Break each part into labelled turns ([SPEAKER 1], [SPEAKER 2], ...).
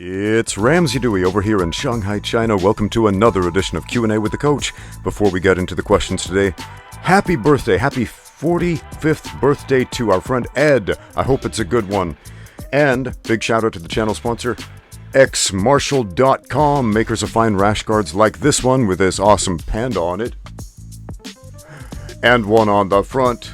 [SPEAKER 1] It's Ramsey Dewey over here in Shanghai, China. Welcome to another edition of Q&A with the Coach. Before we get into the questions today, happy birthday, happy 45th birthday to our friend Ed. I hope it's a good one. And big shout out to the channel sponsor, xmartial.com, makers of fine rash guards like this one with this awesome panda on it. And one on the front.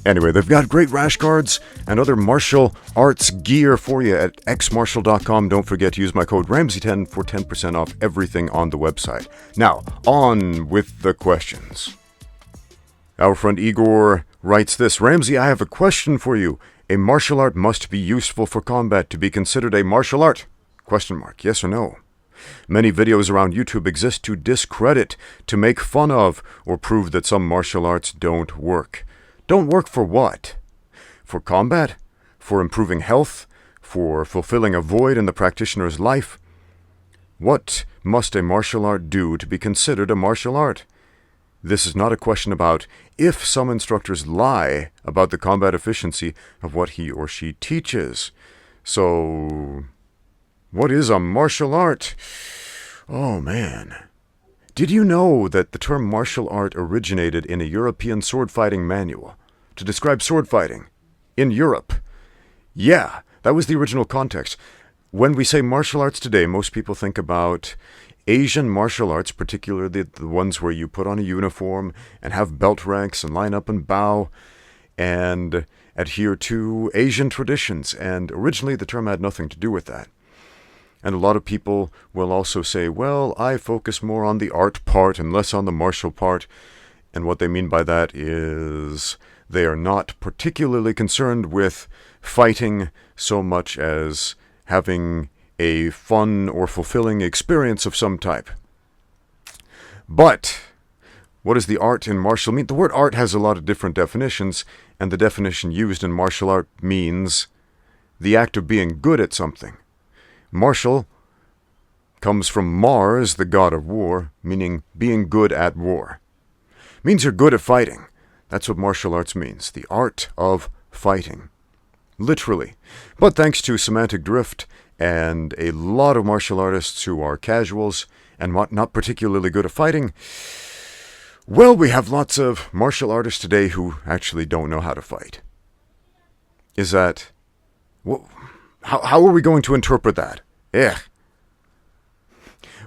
[SPEAKER 1] Anyway, they've got great rash guards and other martial arts gear for you at xmartial.com. Don't forget to use my code Ramsey10 for 10% off everything on the website. Now, on with the questions. Our friend Igor writes this: Ramsey, I have a question for you. A martial art must be useful for combat to be considered a martial art? ? Yes or no? Many videos around YouTube exist to discredit, to make fun of, or prove that some martial arts don't work. Don't work for what? For combat? For improving health? For fulfilling a void in the practitioner's life? What must a martial art do to be considered a martial art? This is not a question about if some instructors lie about the combat efficiency of what he or she teaches. So, what is a martial art? Oh man. Did you know that the term martial art originated in a European sword fighting manual to describe sword fighting in Europe? Yeah, that was the original context. When we say martial arts today, most people think about Asian martial arts, particularly the ones where you put on a uniform and have belt ranks and line up and bow and adhere to Asian traditions. And originally the term had nothing to do with that. And a lot of people will also say, well, I focus more on the art part and less on the martial part. And what they mean by that is they are not particularly concerned with fighting so much as having a fun or fulfilling experience of some type. But what does the art in martial mean? The word art has a lot of different definitions, and the definition used in martial art means the act of being good at something. Martial comes from Mars, the god of war, meaning being good at war. Means you're good at fighting. That's what martial arts means, the art of fighting. Literally. But thanks to semantic drift and a lot of martial artists who are casuals and not particularly good at fighting, well, we have lots of martial artists today who actually don't know how to fight. Is that... How are we going to interpret that?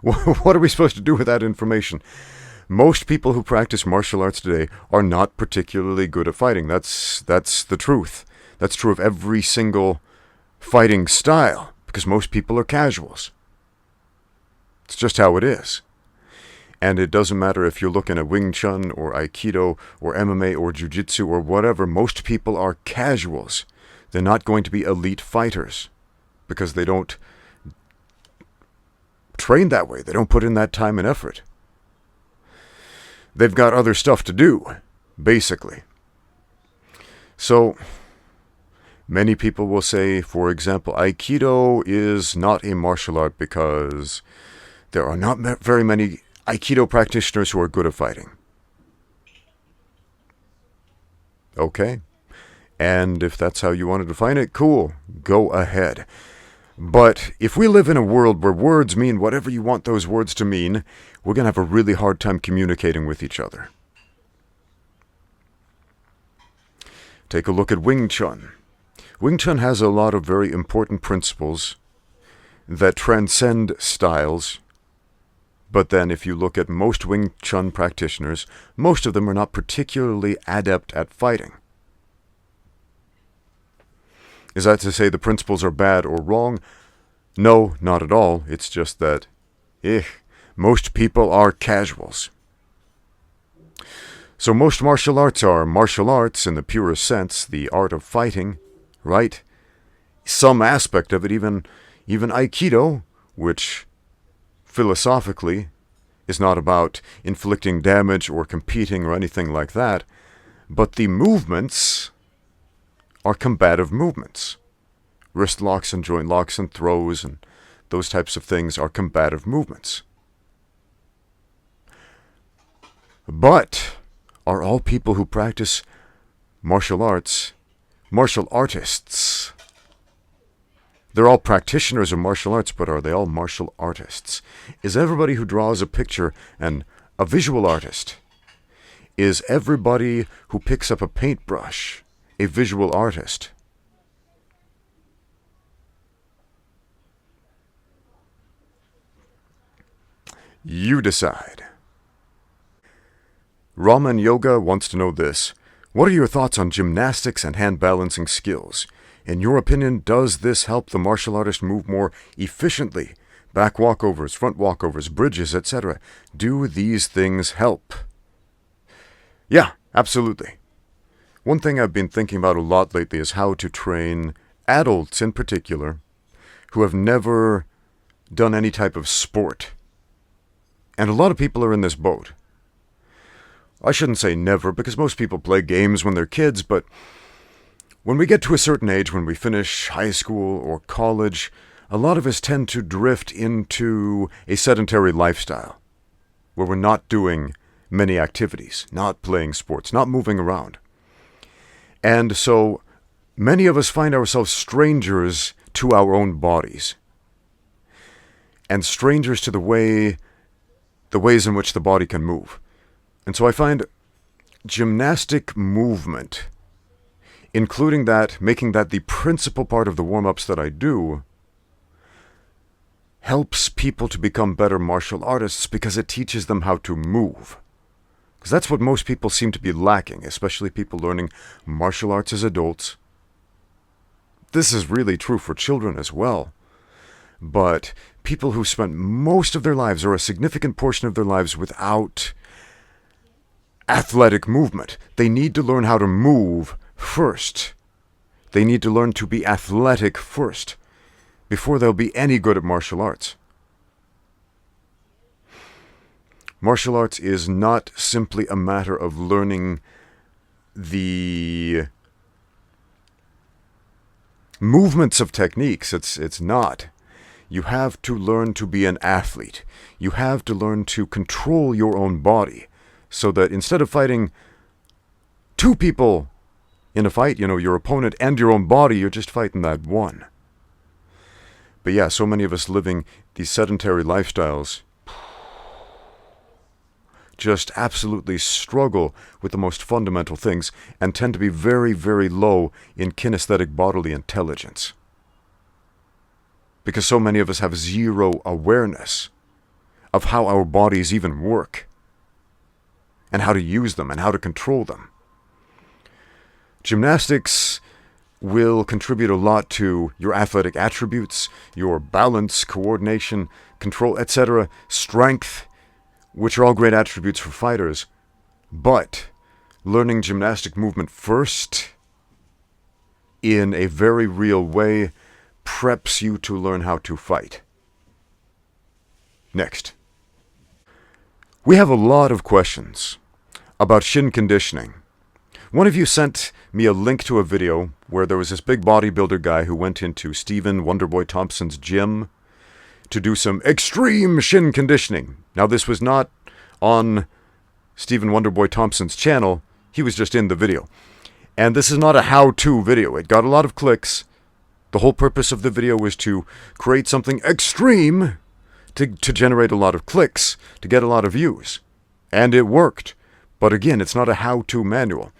[SPEAKER 1] What are we supposed to do with that information? Most people who practice martial arts today are not particularly good at fighting. That's the truth. That's true of every single fighting style, because most people are casuals. It's just how it is. And it doesn't matter if you're looking at Wing Chun or Aikido or MMA or Jiu-Jitsu or whatever. Most people are casuals. They're not going to be elite fighters because they don't train that way. They don't put in that time and effort. They've got other stuff to do, basically. So, many people will say, for example, Aikido is not a martial art because there are not very many Aikido practitioners who are good at fighting. Okay. And if that's how you want to define it, cool, go ahead. But if we live in a world where words mean whatever you want those words to mean, we're going to have a really hard time communicating with each other. Take a look at Wing Chun. Wing Chun has a lot of very important principles that transcend styles. But then if you look at most Wing Chun practitioners, most of them are not particularly adept at fighting. Is that to say the principles are bad or wrong? No, not at all. It's just that, most people are casuals. So most martial arts are martial arts in the purest sense, the art of fighting, right? Some aspect of it, even Aikido, which philosophically is not about inflicting damage or competing or anything like that, but the movements are combative movements. Wrist locks and joint locks and throws and those types of things are combative movements. But are all people who practice martial arts martial artists? They're all practitioners of martial arts, but are they all martial artists? Is everybody who draws a picture a visual artist? Is everybody who picks up a paintbrush a visual artist? You decide. Ramen Yoga wants to know this. What are your thoughts on gymnastics and hand balancing skills? In your opinion, does this help the martial artist move more efficiently? Back walkovers, front walkovers, bridges, etc. Do these things help? Yeah, absolutely. One thing I've been thinking about a lot lately is how to train adults in particular who have never done any type of sport. And a lot of people are in this boat. I shouldn't say never, because most people play games when they're kids, but when we get to a certain age, when we finish high school or college, a lot of us tend to drift into a sedentary lifestyle, where we're not doing many activities, not playing sports, not moving around. And so many of us find ourselves strangers to our own bodies, and strangers to the ways in which the body can move. And so I find gymnastic movement, including that, making that the principal part of the warm-ups that I do, helps people to become better martial artists because it teaches them how to move. Because that's what most people seem to be lacking, especially people learning martial arts as adults. This is really true for children as well. But people who spent most of their lives, or a significant portion of their lives, without athletic movement, they need to learn how to move first. They need to learn to be athletic first, before they'll be any good at martial arts. Martial arts is not simply a matter of learning the movements of techniques. It's not. You have to learn to be an athlete. You have to learn to control your own body, so that instead of fighting two people in a fight, your opponent and your own body, you're just fighting that one. But yeah, so many of us living these sedentary lifestyles just absolutely struggle with the most fundamental things and tend to be very, very low in kinesthetic bodily intelligence. Because so many of us have zero awareness of how our bodies even work, and how to use them, and how to control them. Gymnastics will contribute a lot to your athletic attributes, your balance, coordination, control, etc., strength, which are all great attributes for fighters. But learning gymnastic movement first, in a very real way, preps you to learn how to fight. Next. We have a lot of questions about Shin conditioning. One of you sent me a link to a video where there was this big bodybuilder guy who went into Stephen Wonderboy Thompson's gym to do some extreme Shin conditioning. Now, this was not on Stephen Wonderboy Thompson's channel. He was just in the video. And this is not a how-to video. It got a lot of clicks. The whole purpose of the video was to create something extreme to generate a lot of clicks, to get a lot of views. And it worked. But again, it's not a how-to manual.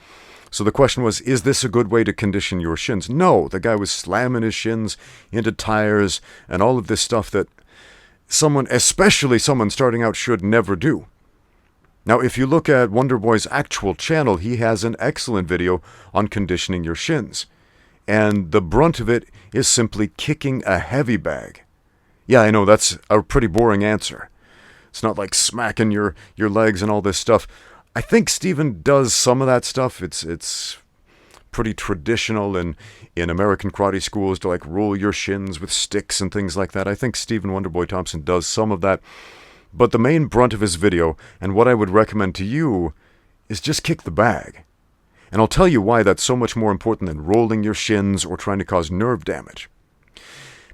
[SPEAKER 1] So the question was, is this a good way to condition your shins? No, the guy was slamming his shins into tires and all of this stuff that someone, especially someone starting out, should never do. Now, if you look at Wonderboy's actual channel, he has an excellent video on conditioning your shins. And the brunt of it is simply kicking a heavy bag. Yeah, I know, that's a pretty boring answer. It's not like smacking your legs and all this stuff. I think Stephen does some of that stuff. It's pretty traditional in American karate schools to like roll your shins with sticks and things like that. I think Stephen Wonderboy Thompson does some of that. But the main brunt of his video, and what I would recommend to you, is just kick the bag. And I'll tell you why that's so much more important than rolling your shins or trying to cause nerve damage.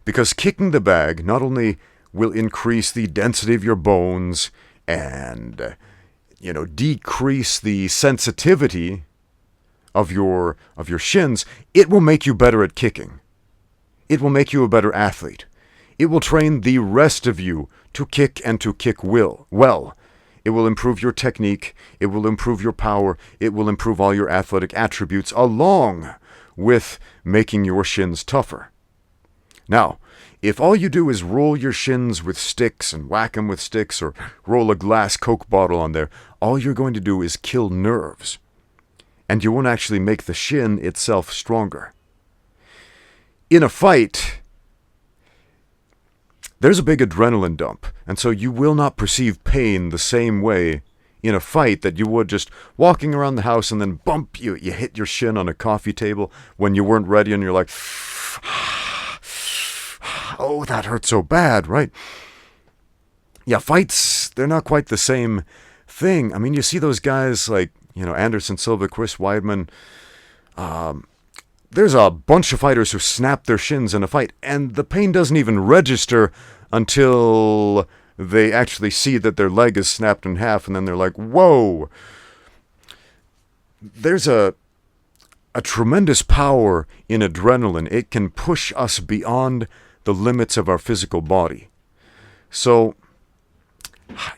[SPEAKER 1] Because kicking the bag not only will increase the density of your bones and, decrease the sensitivity of your shins, it will make you better at kicking. it will make you a better athlete. It will train the rest of you to kick and to kick well. It will improve your technique. It will improve your power. It will improve all your athletic attributes along with making your shins tougher. Now, if all you do is roll your shins with sticks and whack them with sticks or roll a glass Coke bottle on there, all you're going to do is kill nerves. And you won't actually make the shin itself stronger. In a fight, there's a big adrenaline dump, and so you will not perceive pain the same way in a fight that you would just walking around the house and then bump, you hit your shin on a coffee table when you weren't ready and you're like, oh, that hurt so bad, right? Yeah, fights, they're not quite the same thing. I mean, you see those guys like, Anderson Silva, Chris Weidman. There's a bunch of fighters who snap their shins in a fight, and the pain doesn't even register until they actually see that their leg is snapped in half, and then they're like, whoa. There's a tremendous power in adrenaline. It can push us beyond the limits of our physical body. So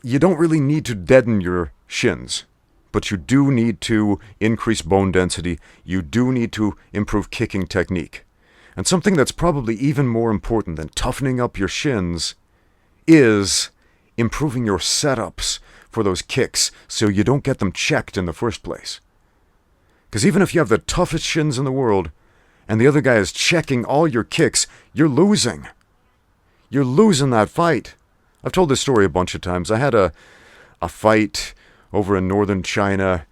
[SPEAKER 1] you don't really need to deaden your shins, but you do need to increase bone density. You do need to improve kicking technique. And something that's probably even more important than toughening up your shins is improving your setups for those kicks so you don't get them checked in the first place. Because even if you have the toughest shins in the world and the other guy is checking all your kicks, you're losing. You're losing that fight. I've told this story a bunch of times. I had a fight over in northern China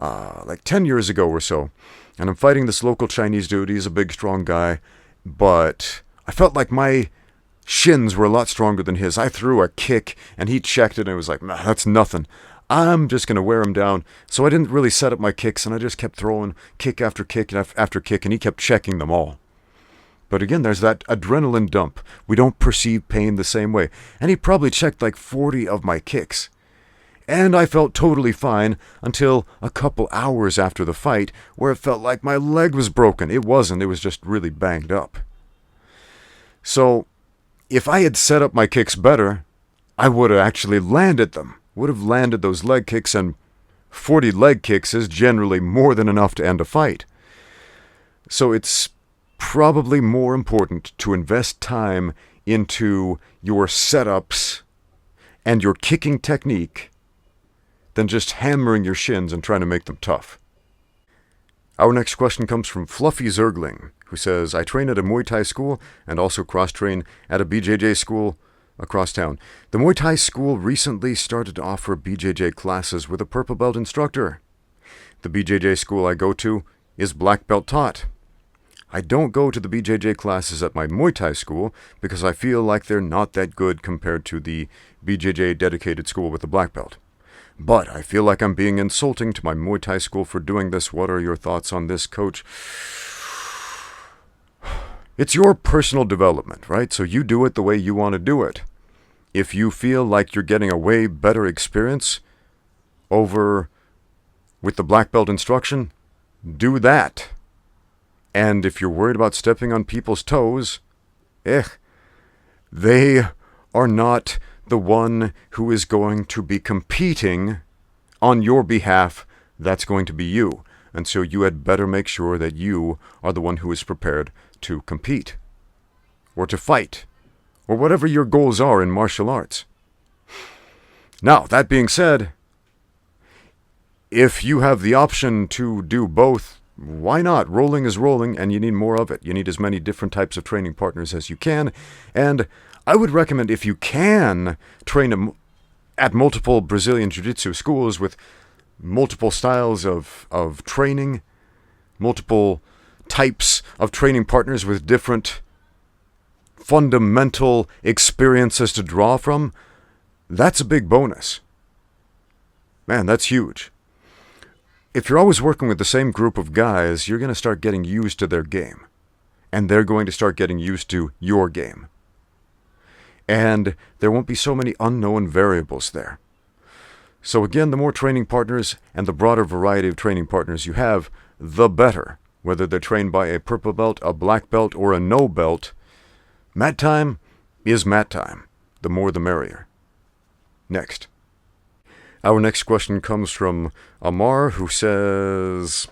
[SPEAKER 1] like 10 years ago or so. And I'm fighting this local Chinese dude. He's a big, strong guy. But I felt like my shins were a lot stronger than his. I threw a kick and he checked it and it was like, nah, that's nothing. I'm just going to wear him down. So I didn't really set up my kicks and I just kept throwing kick after kick after kick and he kept checking them all. But again, there's that adrenaline dump. We don't perceive pain the same way. And he probably checked like 40 of my kicks. And I felt totally fine until a couple hours after the fight where it felt like my leg was broken. It wasn't. It was just really banged up. So if I had set up my kicks better, I would have actually landed them. Would have landed those leg kicks, and 40 leg kicks is generally more than enough to end a fight. So it's probably more important to invest time into your setups and your kicking technique than just hammering your shins and trying to make them tough. Our next question comes from Fluffy Zergling, who says, I train at a Muay Thai school and also cross-train at a BJJ school across town. The Muay Thai school recently started to offer BJJ classes with a purple belt instructor. The BJJ school I go to is black belt taught. I don't go to the BJJ classes at my Muay Thai school because I feel like they're not that good compared to the BJJ dedicated school with the black belt. But I feel like I'm being insulting to my Muay Thai school for doing this. What are your thoughts on this, coach? It's your personal development, right? So you do it the way you want to do it. If you feel like you're getting a way better experience over with the black belt instruction, do that. And if you're worried about stepping on people's toes, they are not the one who is going to be competing on your behalf. That's going to be you. And so you had better make sure that you are the one who is prepared to compete or to fight or whatever your goals are in martial arts. Now, that being said, if you have the option to do both, why not? Rolling is rolling and you need more of it. You need as many different types of training partners as you can. And I would recommend, if you can, train at multiple Brazilian Jiu-Jitsu schools with multiple styles of training, multiple types of training partners with different fundamental experiences to draw from. That's a big bonus. Man, that's huge. If you're always working with the same group of guys, you're going to start getting used to their game. And they're going to start getting used to your game. And there won't be so many unknown variables there. So again, the more training partners and the broader variety of training partners you have, the better. Whether they're trained by a purple belt, a black belt, or a no belt, Mat time is mat time. The more the merrier. Next. Our next question comes from Amar, who says,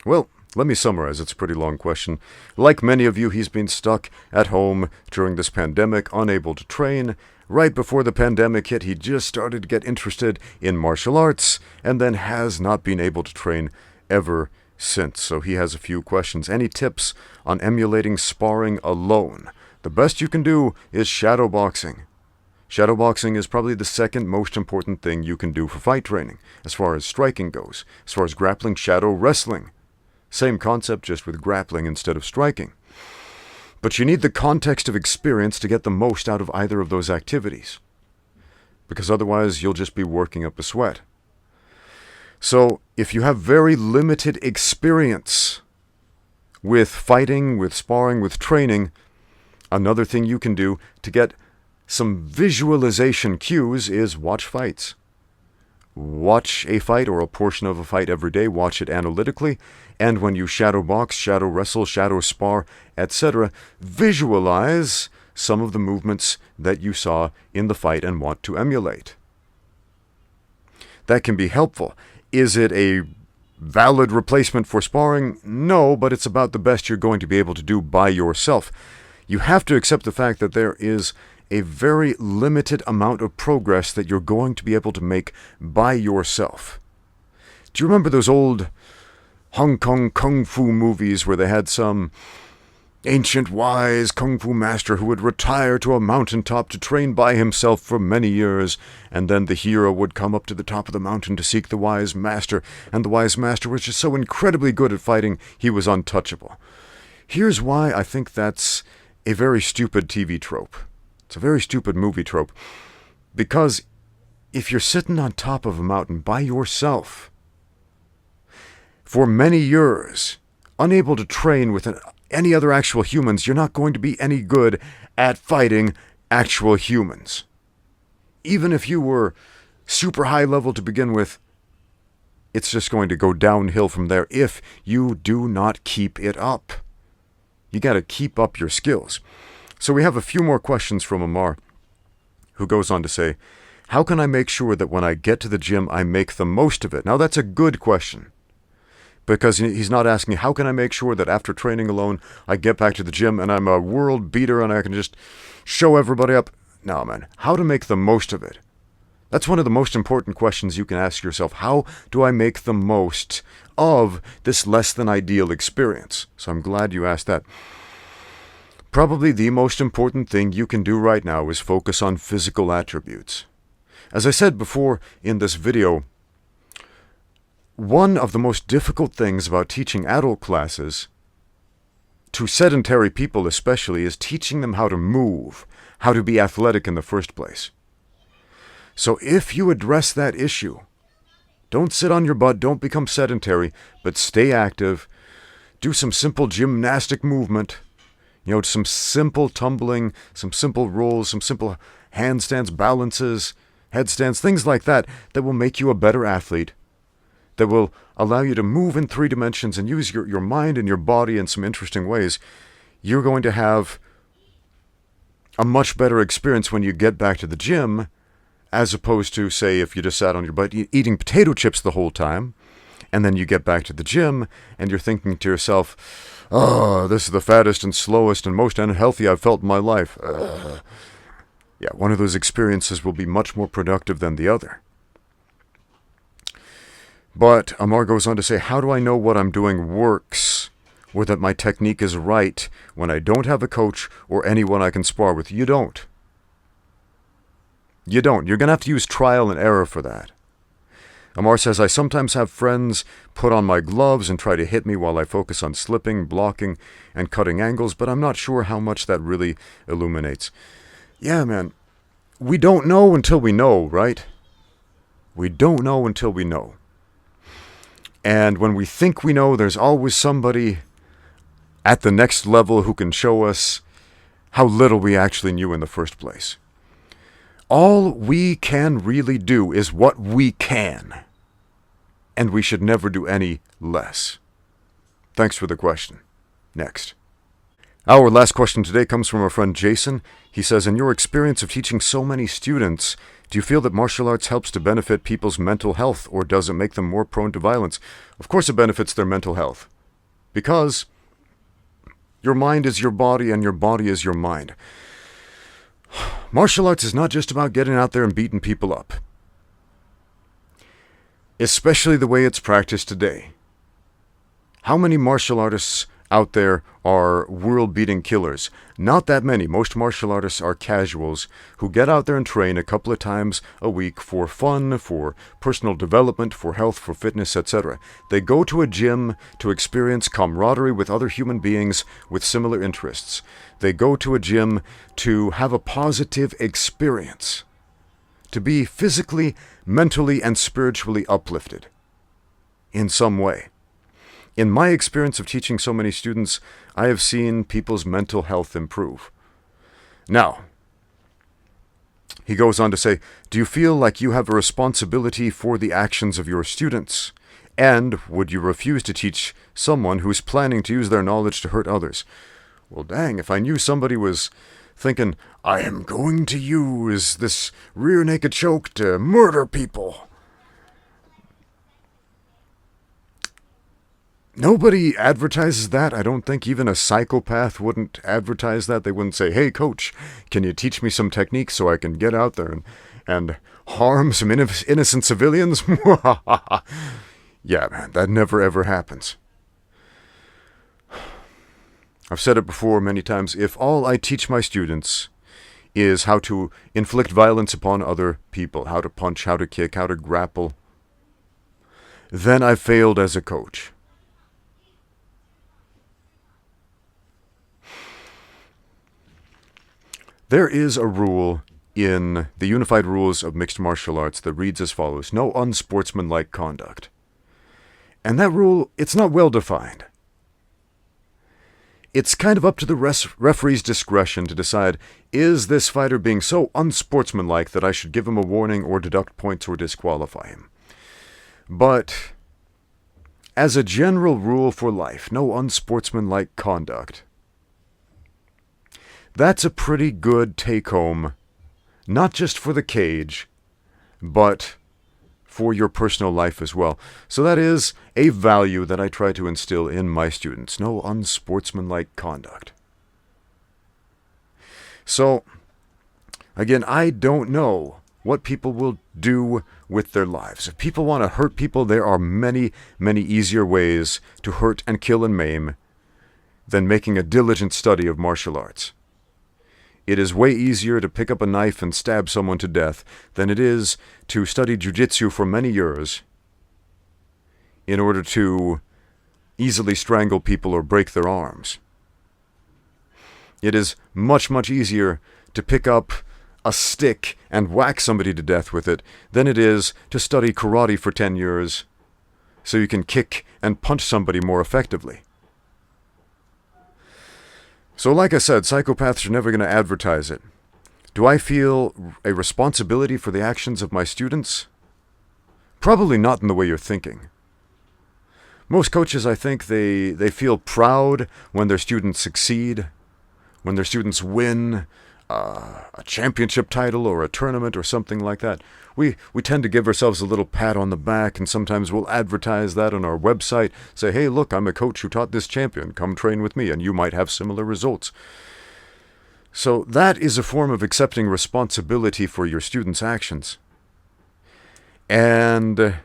[SPEAKER 1] well, let me summarize. It's a pretty long question. Like many of you, he's been stuck at home during this pandemic, unable to train. Right before the pandemic hit, he just started to get interested in martial arts and then has not been able to train ever since. So he has a few questions. Any tips on emulating sparring alone? The best you can do is shadowboxing. Shadowboxing is probably the second most important thing you can do for fight training, as far as striking goes. As far as grappling, shadow wrestling. Same concept, just with grappling instead of striking. But you need the context of experience to get the most out of either of those activities. Because otherwise, you'll just be working up a sweat. So, if you have very limited experience with fighting, with sparring, with training, another thing you can do to get some visualization cues is watch fights. Watch a fight or a portion of a fight every day. Watch it analytically. And when you shadow box, shadow wrestle, shadow spar, etc., visualize some of the movements that you saw in the fight and want to emulate. That can be helpful. Is it a valid replacement for sparring? No, but it's about the best you're going to be able to do by yourself. You have to accept the fact that there is a very limited amount of progress that you're going to be able to make by yourself. Do you remember those old Hong Kong kung fu movies where they had some ancient wise kung fu master who would retire to a mountaintop to train by himself for many years, and then the hero would come up to the top of the mountain to seek the wise master, and the wise master was just so incredibly good at fighting, he was untouchable. Here's why I think that's a very stupid TV trope. It's a very stupid movie trope. Because if you're sitting on top of a mountain by yourself for many years, unable to train with any other actual humans, you're not going to be any good at fighting actual humans. Even if you were super high level to begin with, it's just going to go downhill from there if you do not keep it up. You got to keep up your skills. So we have a few more questions from Amar, who goes on to say, how can I make sure that when I get to the gym, I make the most of it? Now, that's a good question, because he's not asking, how can I make sure that after training alone, I get back to the gym and I'm a world beater and I can just show everybody up? No, man. How to make the most of it? That's one of the most important questions you can ask yourself. How do I make the most of this less than ideal experience? So I'm glad you asked that. Probably the most important thing you can do right now is focus on physical attributes. As I said before in this video, one of the most difficult things about teaching adult classes, to sedentary people especially, is teaching them how to move, how to be athletic in the first place. So if you address that issue, don't sit on your butt, don't become sedentary, but stay active, do some simple gymnastic movement, some simple tumbling, some simple rolls, some simple handstands, balances, headstands, things like that, that will make you a better athlete, that will allow you to move in 3 dimensions and use your mind and your body in some interesting ways. You're going to have a much better experience when you get back to the gym, as opposed to, say, if you just sat on your butt eating potato chips the whole time, and then you get back to the gym, and you're thinking to yourself, oh, this is the fattest and slowest and most unhealthy I've felt in my life. Yeah, one of those experiences will be much more productive than the other. But Amar goes on to say, how do I know what I'm doing works, or that my technique is right, when I don't have a coach or anyone I can spar with? You don't. You don't. You're going to have to use trial and error for that. Amar says, I sometimes have friends put on my gloves and try to hit me while I focus on slipping, blocking, and cutting angles, but I'm not sure how much that really illuminates. Yeah, man. We don't know until we know, right? We don't know until we know. And when we think we know, there's always somebody at the next level who can show us how little we actually knew in the first place. All we can really do is what we can, and we should never do any less. Thanks for the question. Next. Our last question today comes from our friend Jason. He says, in your experience of teaching so many students, do you feel that martial arts helps to benefit people's mental health, or does it make them more prone to violence? Of course it benefits their mental health, because your mind is your body and your body is your mind. Martial arts is not just about getting out there and beating people up, especially the way it's practiced today. How many martial artists out there are world-beating killers? Not that many. Most martial artists are casuals who get out there and train a couple of times a week for fun, for personal development, for health, for fitness, etc. They go to a gym to experience camaraderie with other human beings with similar interests. They go to a gym to have a positive experience, to be physically, mentally, and spiritually uplifted in some way. In my experience of teaching so many students, I have seen people's mental health improve. Now, he goes on to say, do you feel like you have a responsibility for the actions of your students? And would you refuse to teach someone who's planning to use their knowledge to hurt others? Well, dang, if I knew somebody was thinking, I am going to use this rear naked choke to murder people. Nobody advertises that. I don't think even a psychopath wouldn't advertise that. They wouldn't say, hey, coach, can you teach me some techniques so I can get out there and harm some innocent civilians? Yeah, man, that never ever happens. I've said it before many times. If all I teach my students is how to inflict violence upon other people, how to punch, how to kick, how to grapple, then I've failed as a coach. There is a rule in the Unified Rules of Mixed Martial Arts that reads as follows: no unsportsmanlike conduct. And that rule, it's not well defined. It's kind of up to the referee's discretion to decide, is this fighter being so unsportsmanlike that I should give him a warning or deduct points or disqualify him? But as a general rule for life, no unsportsmanlike conduct. That's a pretty good take-home, not just for the cage, but for your personal life as well. So that is a value that I try to instill in my students. No unsportsmanlike conduct. So, again, I don't know what people will do with their lives. If people want to hurt people, there are many, many easier ways to hurt and kill and maim than making a diligent study of martial arts. It is way easier to pick up a knife and stab someone to death than it is to study jiu-jitsu for many years in order to easily strangle people or break their arms. It is much, much easier to pick up a stick and whack somebody to death with it than it is to study karate for 10 years so you can kick and punch somebody more effectively. So like I said, psychopaths are never going to advertise it. Do I feel a responsibility for the actions of my students? Probably not in the way you're thinking. Most coaches, I think, they feel proud when their students succeed, when their students win a championship title or a tournament or something like that. We tend to give ourselves a little pat on the back, and sometimes we'll advertise that on our website. Say, hey, look, I'm a coach who taught this champion. Come train with me, and you might have similar results. So that is a form of accepting responsibility for your students' actions. And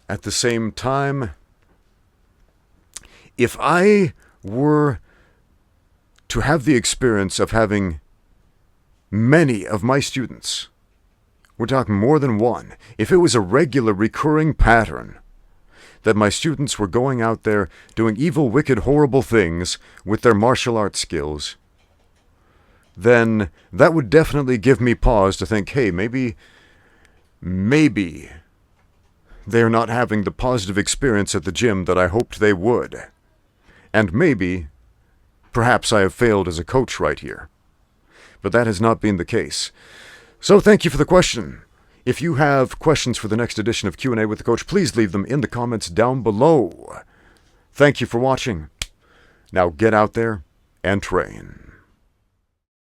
[SPEAKER 1] at the same time, if I were to have the experience of having many of my students, we're talking more than one, if it was a regular recurring pattern that my students were going out there doing evil, wicked, horrible things with their martial arts skills, then that would definitely give me pause to think, hey, maybe they're not having the positive experience at the gym that I hoped they would. And maybe, perhaps I have failed as a coach right here. But that has not been the case. So thank you for the question. If you have questions for the next edition of Q&A with the Coach, please leave them in the comments down below. Thank you for watching. Now get out there and train.